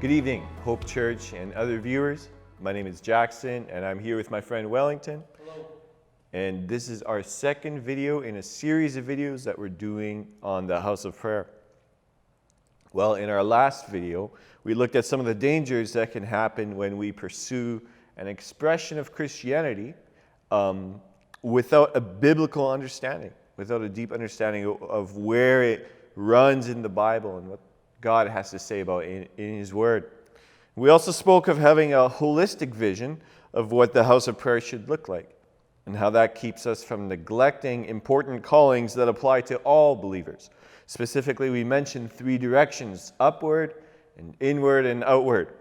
Good evening, Hope Church and other viewers. My name is Jackson, and I'm here with my friend Wellington. Hello. And this is our second video in a series of videos that we're doing on the House of Prayer. Well, in our last video, we looked at some of the dangers that can happen when we pursue an expression of Christianity without a biblical understanding, without a deep understanding of where it runs in the Bible and what God has to say about it in His Word. We also spoke of having a holistic vision of what the house of prayer should look like and how that keeps us from neglecting important callings that apply to all believers. Specifically, we mentioned three directions: upward and inward and outward.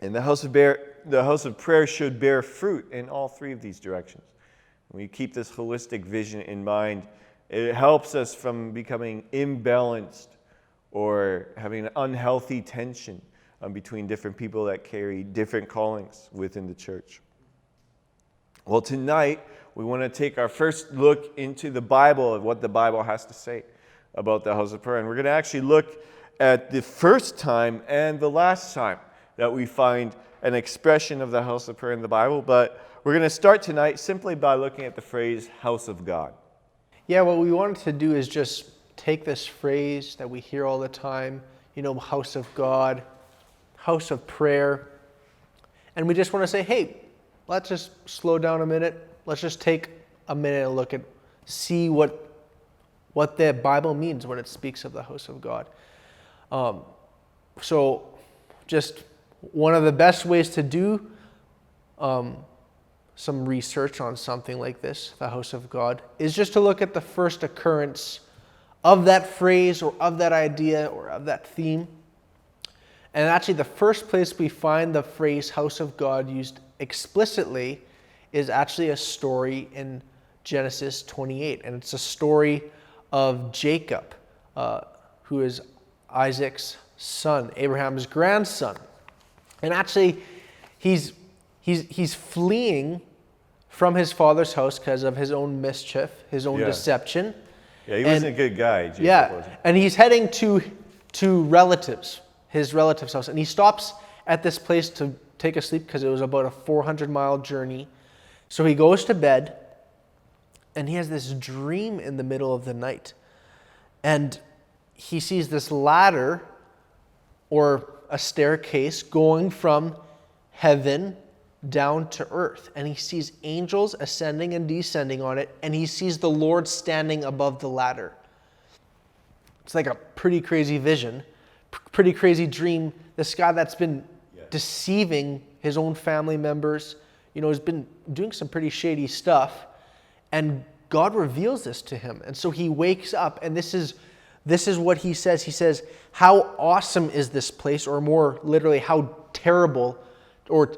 And the house of prayer should bear fruit in all three of these directions. When we keep this holistic vision in mind, it helps us from becoming imbalanced or having an unhealthy tension between different people that carry different callings within the church. Well, tonight we want to take our first look into the Bible and what the Bible has to say about the house of prayer. And we're going to actually look at the first time and the last time that we find an expression of the house of prayer in the Bible. But we're going to start tonight simply by looking at the phrase house of God. Yeah, what we wanted to do is just take this phrase that we hear all the time, house of God, house of prayer, and we just want to say, hey, let's just slow down a minute. Let's just take a minute and look at, see what the Bible means when it speaks of the house of God. So just one of the best ways to do some research on something like this, the house of God, is just to look at the first occurrence of that phrase or of that idea or of that theme. And actually the first place we find the phrase house of God used explicitly is actually a story in Genesis 28. And it's a story of Jacob, who is Isaac's son, Abraham's grandson. And actually he's fleeing from his father's house because of his own mischief, his own deception. Yeah, he wasn't a good guy, Jacob wasn't. And he's heading to relatives, his relative's house. And he stops at this place to take a sleep because it was about a 400-mile journey. So he goes to bed, and he has this dream in the middle of the night. And he sees this ladder or a staircase going from heaven down to earth, and he sees angels ascending and descending on it, and he sees the Lord standing above the ladder. It's like a pretty crazy vision, pretty crazy dream. This guy that's been deceiving his own family members, has been doing some pretty shady stuff, and God reveals this to him. And so he wakes up, and this is what he says. He says, "How awesome is this place?" Or more literally, how terrible or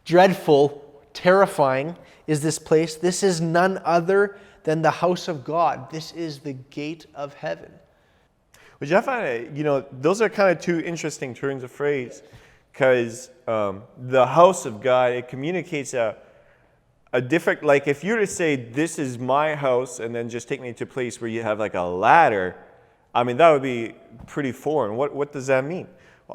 dreadful, terrifying is this place. This is none other than the house of God. This is the gate of heaven. Which I find, those are kind of two interesting turns of phrase, because the house of God, it communicates a different, like if you were to say, this is my house, and then just take me to a place where you have like a ladder, that would be pretty foreign. What does that mean?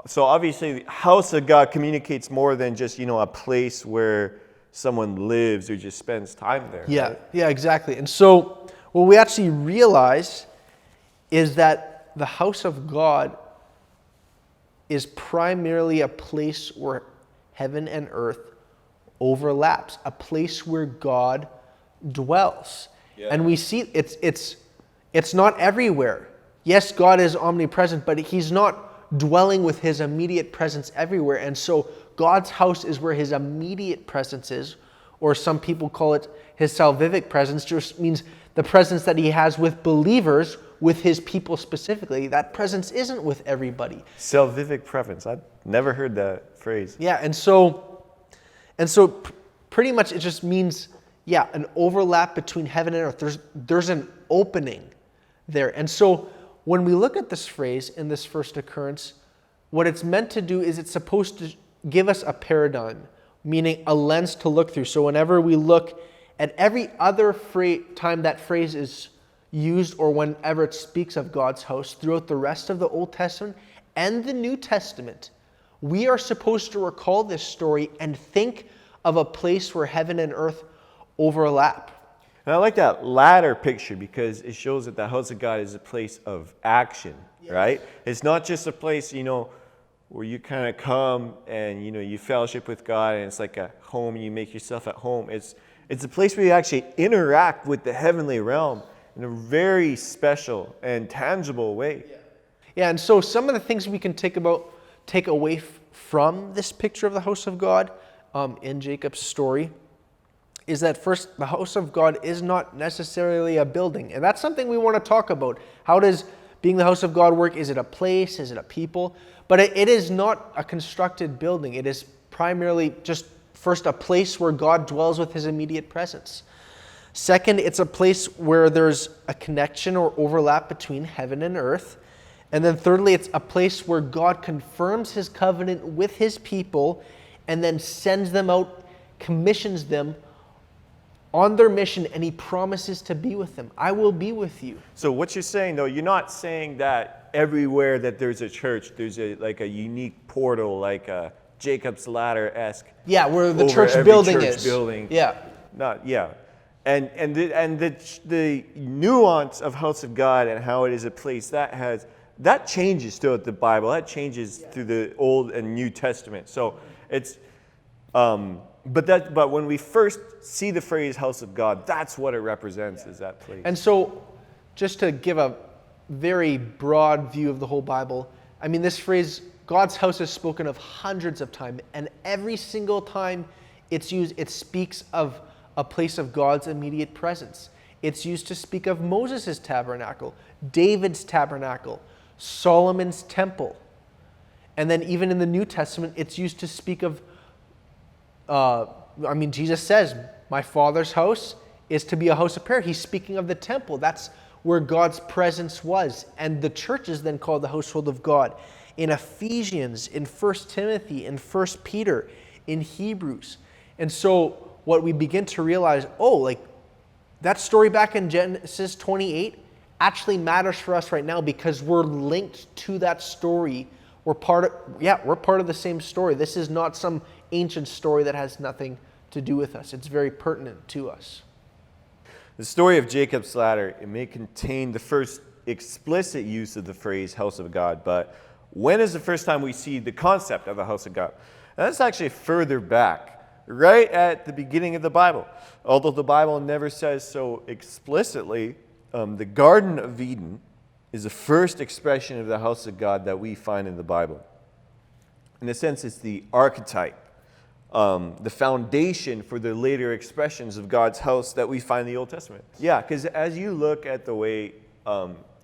So obviously, the house of God communicates more than just, a place where someone lives or just spends time there. Yeah, right? yeah, exactly. And so what we actually realize is that the house of God is primarily a place where heaven and earth overlaps, a place where God dwells. Yeah. And we see it's not everywhere. Yes, God is omnipresent, but He's not dwelling with His immediate presence everywhere. And so God's house is where His immediate presence is, or some people call it His salvific presence, just means the presence that He has with believers, with His people specifically. That presence isn't with everybody. Salvific presence. I've never heard that phrase. Yeah, and so pretty much it just means, an overlap between heaven and earth. There's an opening there. And so when we look at this phrase in this first occurrence, what it's meant to do is it's supposed to give us a paradigm, meaning a lens to look through. So whenever we look at every other time that phrase is used, or whenever it speaks of God's house throughout the rest of the Old Testament, and the New Testament, we are supposed to recall this story and think of a place where heaven and earth overlap. And I like that latter picture because it shows that the house of God is a place of action, right? It's not just a place, where you kind of come and, you fellowship with God and it's like a home, you make yourself at home. It's a place where you actually interact with the heavenly realm in a very special and tangible way. Yeah, and so some of the things we can take away from this picture of the house of God in Jacob's story is that first, the house of God is not necessarily a building. And that's something we want to talk about. How does being the house of God work? Is it a place? Is it a people? But it is not a constructed building. It is primarily just first a place where God dwells with his immediate presence. Second, it's a place where there's a connection or overlap between heaven and earth. And then thirdly, it's a place where God confirms his covenant with his people and then sends them out, commissions them on their mission, and he promises to be with them. I will be with you. So what you're saying, though, you're not saying that everywhere that there's a church, there's a unique portal, like a Jacob's Ladder-esque. Yeah, where the over church every building church is. Building. Yeah. And the nuance of house of God and how it is a place that changes throughout the Bible. That changes through the Old and New Testament. So it's but when we first see the phrase house of God, that's what it represents, is that place. And so just to give a very broad view of the whole Bible, I mean, this phrase, God's house, is spoken of hundreds of times, and every single time it's used, it speaks of a place of God's immediate presence. It's used to speak of Moses' tabernacle, David's tabernacle, Solomon's temple. And then even in the New Testament, it's used to speak of, Jesus says, my Father's house is to be a house of prayer. He's speaking of the temple. That's where God's presence was. And the church is then called the household of God. In Ephesians, in 1 Timothy, in 1 Peter, in Hebrews. And so what we begin to realize, that story back in Genesis 28 actually matters for us right now because we're linked to that story. We're part of the same story. This is not some ancient story that has nothing to do with us. It's very pertinent to us. The story of Jacob's ladder, it may contain the first explicit use of the phrase house of God, but when is the first time we see the concept of the house of God? And that's actually further back, right at the beginning of the Bible. Although the Bible never says so explicitly, the Garden of Eden is the first expression of the house of God that we find in the Bible. In a sense, it's the archetype, the foundation for the later expressions of God's house that we find in the Old Testament. Yeah, because as you look at the way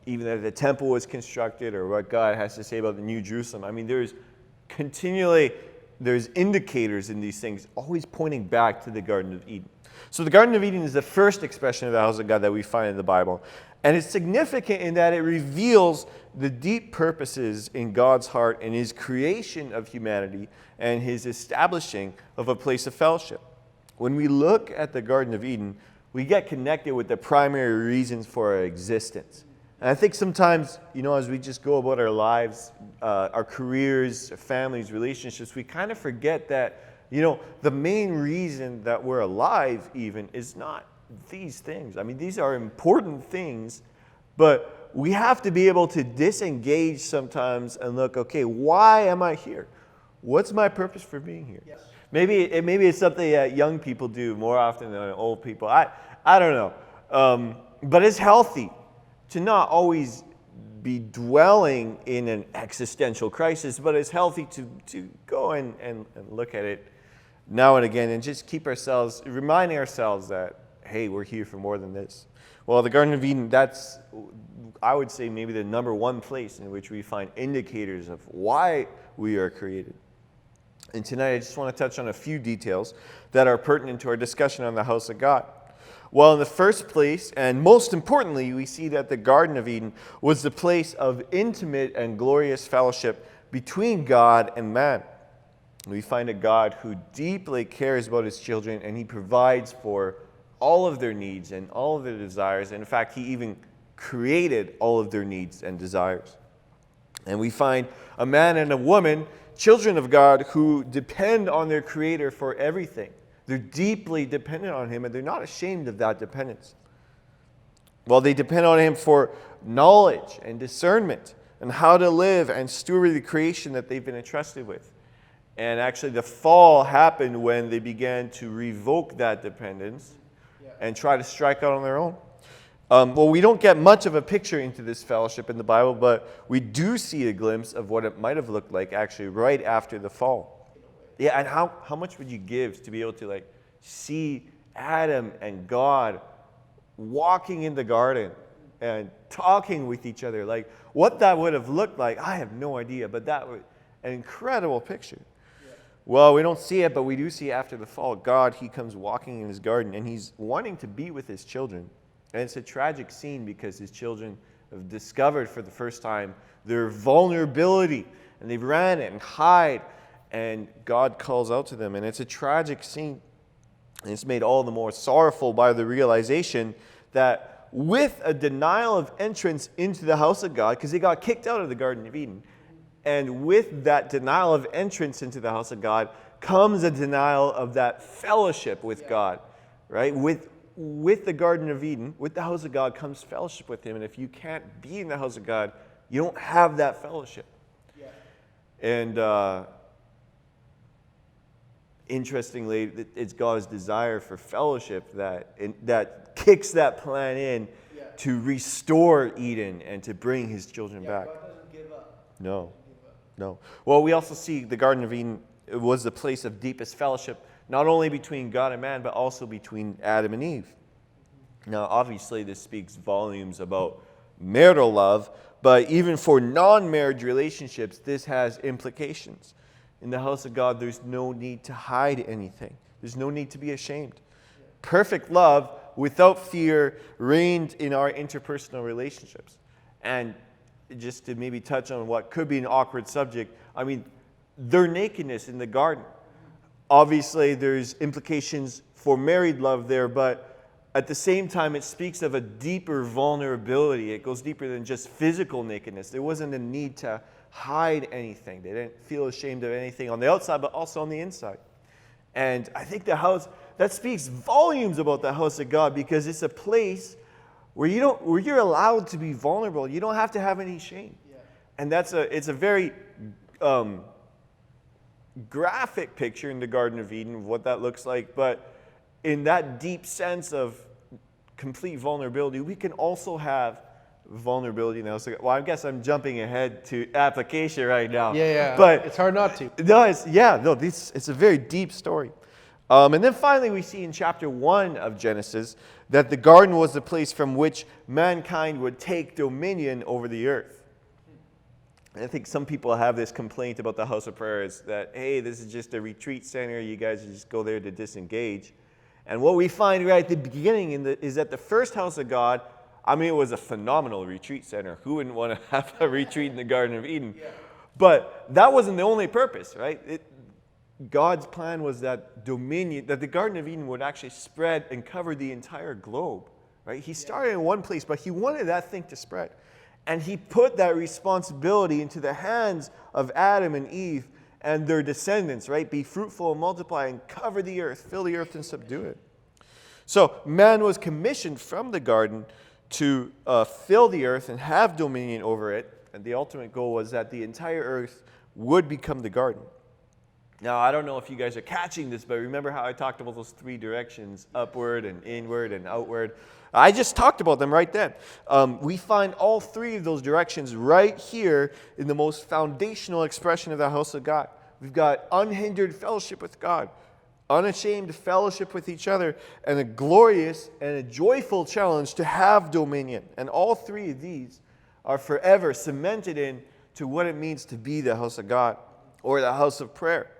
even that the temple was constructed or what God has to say about the New Jerusalem, there's indicators in these things always pointing back to the Garden of Eden. So the Garden of Eden is the first expression of the house of God that we find in the Bible. And it's significant in that it reveals the deep purposes in God's heart in his creation of humanity and his establishing of a place of fellowship. When we look at the Garden of Eden, we get connected with the primary reasons for our existence. And I think sometimes, as we just go about our lives, our careers, families, relationships, we kind of forget that, the main reason that we're alive even is not these things. These are important things, but we have to be able to disengage sometimes and look, okay, why am I here? What's my purpose for being here? Yes. Maybe it's something that young people do more often than old people. I don't know. But it's healthy to not always be dwelling in an existential crisis, but it's healthy to go and look at it now and again and just reminding ourselves that, hey, we're here for more than this. Well, the Garden of Eden, that's, I would say, maybe the number one place in which we find indicators of why we are created. And tonight I just want to touch on a few details that are pertinent to our discussion on the house of God. Well, in the first place, and most importantly, we see that the Garden of Eden was the place of intimate and glorious fellowship between God and man. We find a God who deeply cares about his children, and he provides for all of their needs and all of their desires. And in fact, he even created all of their needs and desires. And we find a man and a woman, children of God, who depend on their Creator for everything. They're deeply dependent on Him, and they're not ashamed of that dependence. Well, they depend on Him for knowledge and discernment and how to live and steward the creation that they've been entrusted with. And actually, the fall happened when they began to revoke that dependence and try to strike out on their own. Well, we don't get much of a picture into this fellowship in the Bible, but we do see a glimpse of what it might have looked like actually right after the fall. Yeah, and how much would you give to be able to see Adam and God walking in the garden and talking with each other? Like, what that would have looked like, I have no idea, but that was an incredible picture. Well, we don't see it, but we do see after the fall, God, He comes walking in His garden, and He's wanting to be with His children. And it's a tragic scene because His children have discovered for the first time their vulnerability, and they've ran and hide, and God calls out to them. And it's a tragic scene. And it's made all the more sorrowful by the realization that with a denial of entrance into the house of God, because they got kicked out of the Garden of Eden, and with that denial of entrance into the house of God comes a denial of that fellowship with God, right? With the Garden of Eden, with the house of God comes fellowship with Him. And if you can't be in the house of God, you don't have that fellowship. Yeah. And interestingly, it's God's desire for fellowship that kicks that plan in to restore Eden and to bring His children back. God doesn't give up. No. Well, we also see the Garden of Eden was the place of deepest fellowship, not only between God and man, but also between Adam and Eve. Now, obviously, this speaks volumes about marital love, but even for non-marriage relationships, this has implications. In the house of God, there's no need to hide anything. There's no need to be ashamed. Perfect love, without fear, reigned in our interpersonal relationships. And just to maybe touch on what could be an awkward subject, I mean, their nakedness in the garden. Obviously, there's implications for married love there, but at the same time, it speaks of a deeper vulnerability. It goes deeper than just physical nakedness. There wasn't a need to hide anything. They didn't feel ashamed of anything on the outside, but also on the inside. And I think that speaks volumes about the house of God, because it's a place where you're allowed to be vulnerable. You don't have to have any shame. Yeah. And it's a very graphic picture in the Garden of Eden of what that looks like. But in that deep sense of complete vulnerability, we can also have vulnerability now. So, well, I guess I'm jumping ahead to application right now. Yeah. But it's hard not to. No, it's a very deep story. And then finally, we see in chapter 1 of Genesis that the garden was the place from which mankind would take dominion over the earth. And I think some people have this complaint about the house of prayer is that, hey, this is just a retreat center. You guys just go there to disengage. And what we find right at the beginning is that the first house of God, I mean, it was a phenomenal retreat center. Who wouldn't want to have a retreat in the Garden of Eden? Yeah. But that wasn't the only purpose, right? God's plan was that the Garden of Eden would actually spread and cover the entire globe, right? He started in one place, but He wanted that thing to spread. And He put that responsibility into the hands of Adam and Eve and their descendants, right? Be fruitful and multiply and cover the earth, fill the earth and subdue it. So man was commissioned from the garden to fill the earth and have dominion over it. And the ultimate goal was that the entire earth would become the garden. Now, I don't know if you guys are catching this, but remember how I talked about those three directions, upward and inward and outward? I just talked about them right then. We find all three of those directions right here in the most foundational expression of the house of God. We've got unhindered fellowship with God, unashamed fellowship with each other, and a glorious and a joyful challenge to have dominion. And all three of these are forever cemented into what it means to be the house of God or the house of prayer.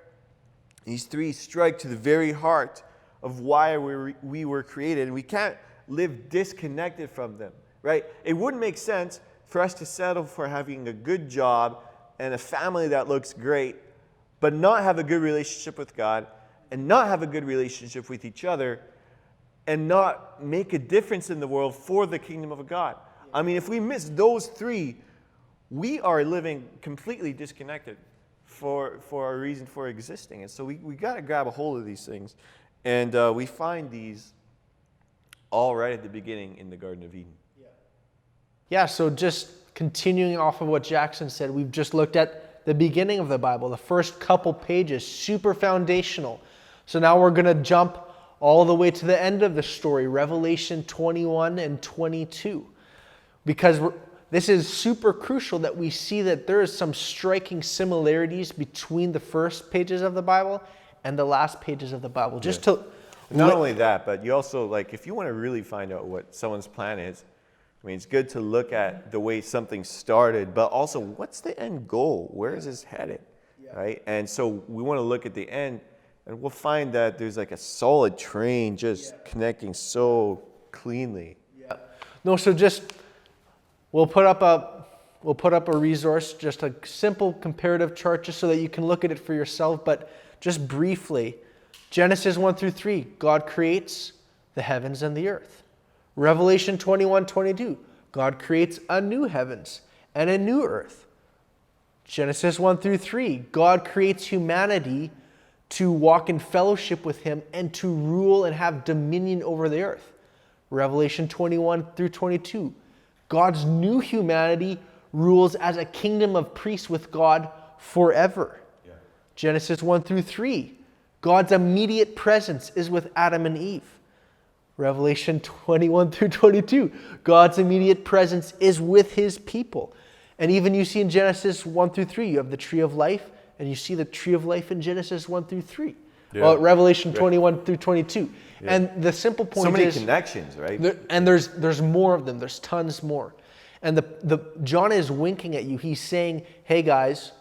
These three strike to the very heart of why we were created, and we can't live disconnected from them, right? It wouldn't make sense for us to settle for having a good job and a family that looks great, but not have a good relationship with God and not have a good relationship with each other and not make a difference in the world for the kingdom of God. I mean, if we miss those three, we are living completely disconnected for our reason for existing. And so we got to grab a hold of these things. And we find these all right at the beginning in the Garden of Eden. Yeah, so just continuing off of what Jackson said, we've just looked at the beginning of the Bible, the first couple pages, super foundational. So now we're going to jump all the way to the end of the story, Revelation 21 and 22. Because this is super crucial that we see that there is some striking similarities between the first pages of the Bible and the last pages of the Bible. Just to Not only that, but you also, like, if you want to really find out what someone's plan is, I mean, it's good to look at the way something started, but also what's the end goal? Where is this headed? Right? And so we want to look at the end, and we'll find that there's like a solid train just connecting so cleanly. Yeah. No, so just we'll put up a resource, just a simple comparative chart, just so that you can look at it for yourself. But just briefly, Genesis 1 through 3, God creates the heavens and the earth. Revelation 21:22, God creates a new heavens and a new earth. Genesis 1 through 3, God creates humanity to walk in fellowship with him and to rule and have dominion over the earth. Revelation 21 through 22, God's new humanity rules as a kingdom of priests with God forever. Genesis 1 through 3, God's immediate presence is with Adam and Eve. Revelation 21 through 22, God's immediate presence is with his people. And even you see in Genesis 1 through 3, you have the tree of life, and you see the tree of life in Genesis 1 through 3. Yeah. Well, Revelation 21 through 22. Yeah. And the simple point is... So many connections, right? And there's more of them. There's tons more. And John is winking at you. He's saying, hey guys,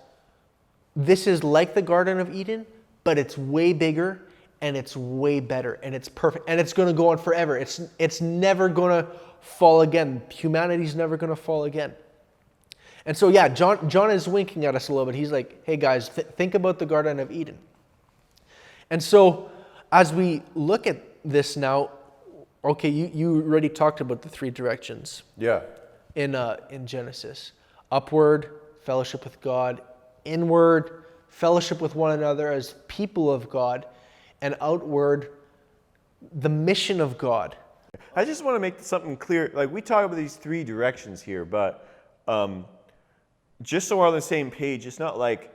this is like the Garden of Eden, but it's way bigger, and it's way better, and it's perfect, and it's going to go on forever. It's never going to fall again. Humanity's never going to fall again. And so, yeah, John is winking at us a little bit. He's like, hey guys, think about the Garden of Eden. And so, as we look at this now, okay, you already talked about the three directions. Yeah. In Genesis. Upward, fellowship with God. Inward, fellowship with one another as people of God. And outward, the mission of God. I just want to make something clear. Like, we talk about these three directions here, but just so we're on the same page, it's not like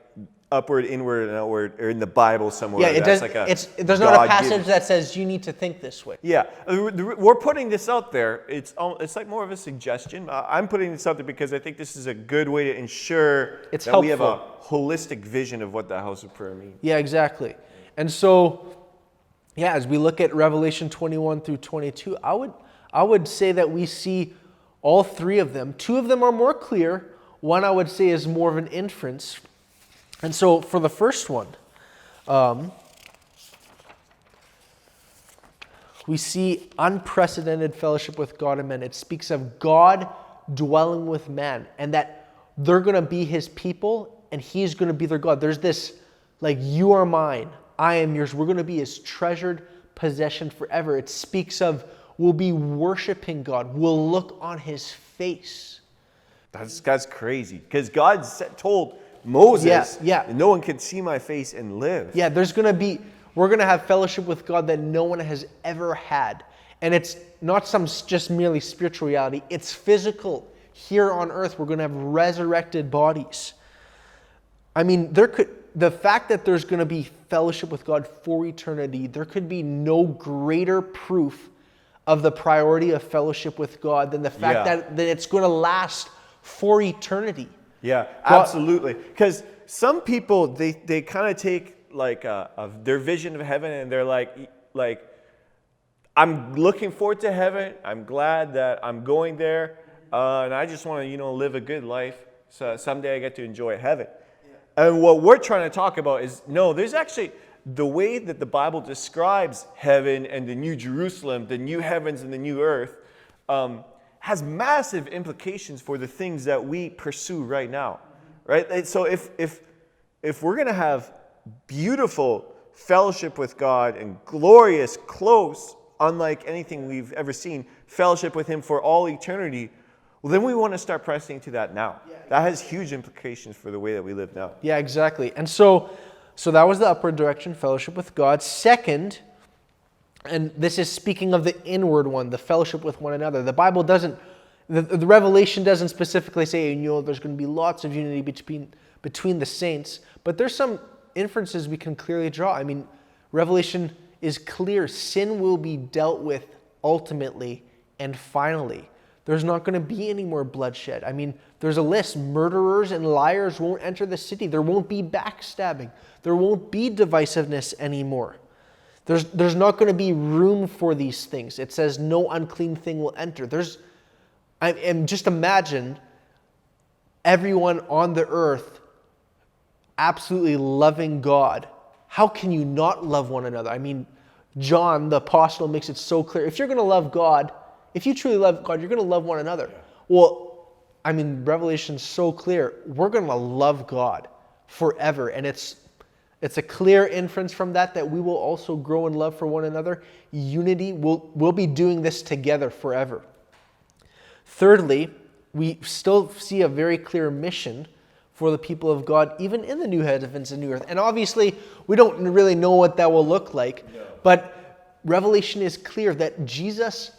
upward, inward, and outward, or in the Bible somewhere. Yeah, it does. Like there's not a passage that says you need to think this way. Yeah, we're putting this out there. It's like more of a suggestion. I'm putting this out there because I think this is a good way to ensure that we have a holistic vision of what the house of prayer means. Yeah, exactly. And so, yeah, as we look at Revelation 21 through 22, I would say that we see all three of them. Two of them are more clear. One, I would say, is more of an inference. And so for the first one, we see unprecedented fellowship with God and men. It speaks of God dwelling with man, and that they're going to be his people and he's going to be their God. There's this, like, you are mine, I am yours. We're going to be his treasured possession forever. It speaks of we'll be worshiping God. We'll look on his face. That's crazy, because God told Moses, yeah. no one can see my face and live. Yeah, we're going to have fellowship with God that no one has ever had. And it's not some just merely spiritual reality. It's physical. Here on earth, we're going to have resurrected bodies. I mean, the fact that there's going to be fellowship with God for eternity, there could be no greater proof of the priority of fellowship with God than the fact that it's going to last for eternity. Yeah, absolutely. Because some people, they kind of take like their vision of heaven, and they're like, I'm looking forward to heaven. I'm glad that I'm going there, and I just want to, live a good life. So someday I get to enjoy heaven. Yeah. And what we're trying to talk about is, no, there's actually the way that the Bible describes heaven and the New Jerusalem, the new heavens and the new earth, has massive implications for the things that we pursue right now, right? And so if we're going to have beautiful fellowship with God and glorious, close, unlike anything we've ever seen, fellowship with him for all eternity, Well, then we want to start pressing to that now. That has huge implications for the way that we live now. Yeah, exactly. And so that was the upward direction, fellowship with God. Second, and this is speaking of the inward one, the fellowship with one another. The Bible doesn't, the Revelation doesn't specifically say, there's going to be lots of unity between the saints, but there's some inferences we can clearly draw. I mean, Revelation is clear. Sin will be dealt with ultimately and finally. There's not going to be any more bloodshed. I mean, there's a list. Murderers and liars won't enter the city. There won't be backstabbing. There won't be divisiveness anymore. There's not going to be room for these things. It says no unclean thing will enter. And just imagine everyone on the earth absolutely loving God. How can you not love one another? I mean, John, the apostle, makes it so clear. If you're going to love God, if you truly love God, you're going to love one another. Yeah. Well, I mean, Revelation's so clear. We're going to love God forever. And it's a clear inference from that we will also grow in love for one another. Unity, we'll be doing this together forever. Thirdly, we still see a very clear mission for the people of God, even in the new heavens and new earth. And obviously, we don't really know what that will look like. No. But Revelation is clear that Jesus,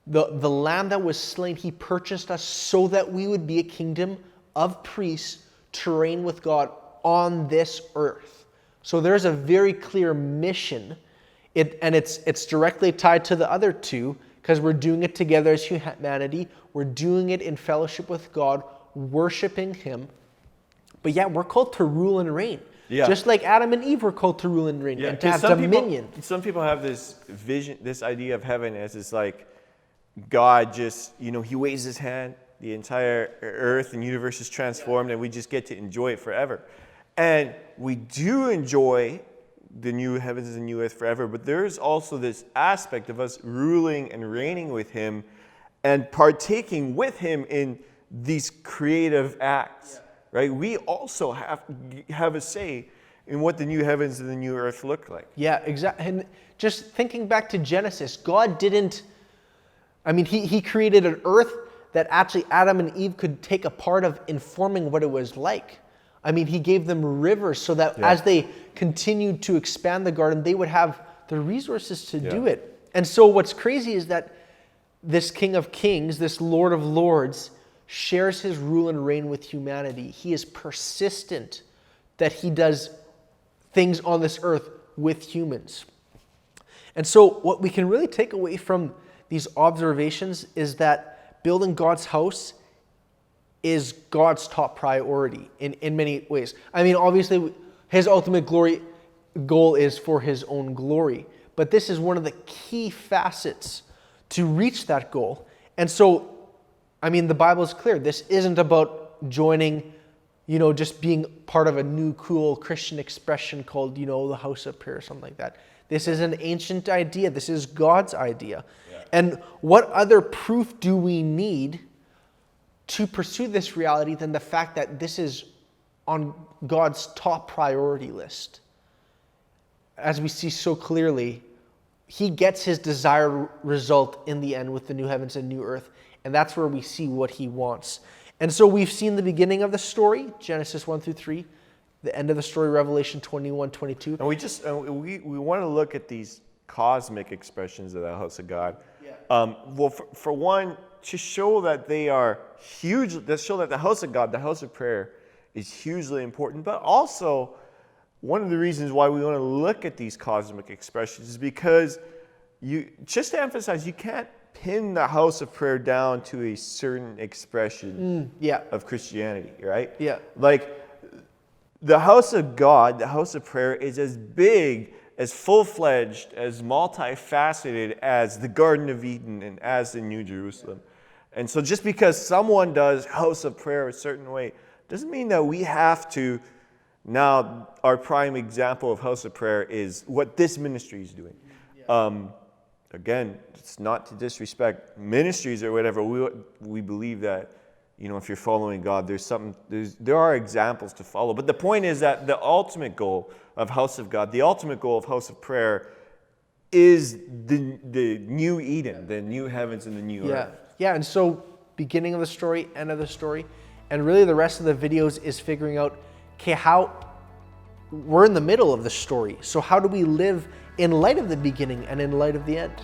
the Lamb that was slain, he purchased us so that we would be a kingdom of priests to reign with God on this earth. So there's a very clear mission, and it's directly tied to the other two, because we're doing it together as humanity. We're doing it in fellowship with God, worshiping him. But yeah, we're called to rule and reign. Yeah. Just like Adam and Eve were called to rule and reign, and to have dominion. Some people have this vision, this idea of heaven as this like God just, he waves his hand, the entire earth and universe is transformed, and we just get to enjoy it forever. And we do enjoy the new heavens and new earth forever, but there's also this aspect of us ruling and reigning with him and partaking with him in these creative acts. Yeah. Right? We also have a say in what the new heavens and the new earth look like. Yeah, exactly. And just thinking back to Genesis, God didn't, he created an earth that actually Adam and Eve could take a part of informing what it was like. He gave them rivers so that as they continued to expand the garden, they would have the resources to do it. And so what's crazy is that this King of Kings, this Lord of Lords, shares his rule and reign with humanity. He is persistent that he does things on this earth with humans. And so what we can really take away from these observations is that building God's house is God's top priority in many ways. Obviously, his ultimate goal is for his own glory. But this is one of the key facets to reach that goal. And so the Bible is clear. This isn't about joining, just being part of a new cool Christian expression called, the house of prayer or something like that. This is an ancient idea. This is God's idea. Yeah. And what other proof do we need to pursue this reality than the fact that this is on God's top priority list? As we see so clearly, he gets his desired result in the end with the new heavens and new earth. And that's where we see what he wants. And so we've seen the beginning of the story, Genesis 1-3, the end of the story, Revelation 21-22. And we want to look at these cosmic expressions of the house of God. Yeah. For one, to show that they are huge, to show that the house of God, the house of prayer, is hugely important. But also, one of the reasons why we want to look at these cosmic expressions is because just to emphasize, you can't pin the house of prayer down to a certain expression of Christianity, right? Yeah. Like, the house of God, the house of prayer, is as big, as full-fledged, as multifaceted as the Garden of Eden and as the New Jerusalem. And so just because someone does house of prayer a certain way doesn't mean that we have to. Now, our prime example of house of prayer is what this ministry is doing. Again, it's not to disrespect ministries or whatever. We believe that, if you're following God, there are examples to follow. But the point is that the ultimate goal of house of God, the ultimate goal of house of prayer, is the new Eden, the new heavens and the new earth. Yeah, and so beginning of the story, end of the story. And really the rest of the videos is figuring out, okay, how we're in the middle of the story. So how do we live in light of the beginning and in light of the end?